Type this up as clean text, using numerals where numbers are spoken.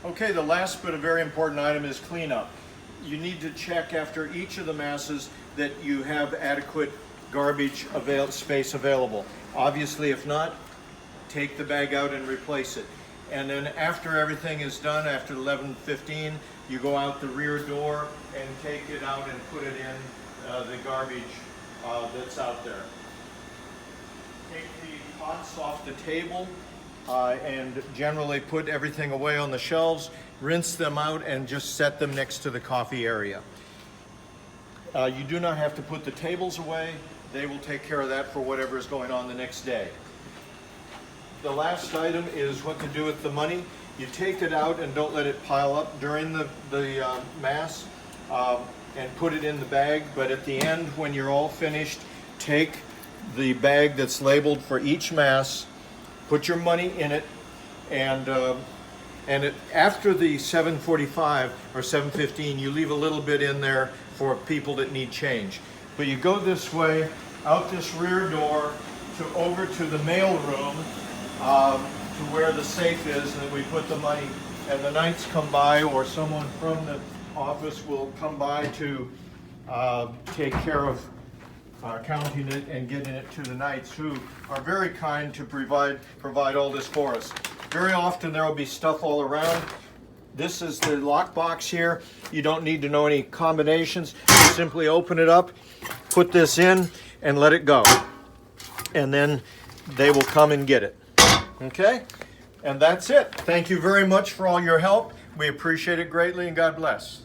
Okay, the last but a very important item is cleanup. You need to check after each of the masses that you have adequate garbage space available. Obviously, if not, take the bag out and replace it. And then after everything is done, after 11:15, you go out the rear door and take it out and put it in the garbage that's out there. Take the pots off the table and generally put everything away on the shelves, rinse them out and just set them next to the coffee area. You do not have to put the tables away. They will take care of that for whatever is going on the next day. The last item is what to do with the money. You take it out and don't let it pile up during the mass and put it in the bag, but at the end when you're all finished, take the bag that's labeled for each mass, put your money in it, and after the 7:45 or 7:15, you leave a little bit in there for people that need change. But you go this way, out this rear door, over to the mail room, to where the safe is, and we put the money. And the Knights come by, or someone from the office will come by to take care of counting it and getting it to the Knights, who are very kind to provide all this for us. Very often there will be stuff all around. This is the lock box here. You don't need to know any combinations. You simply open it up, put this in, and let it go. And then they will come and get it. Okay? And that's it. Thank you very much for all your help. We appreciate it greatly, and God bless.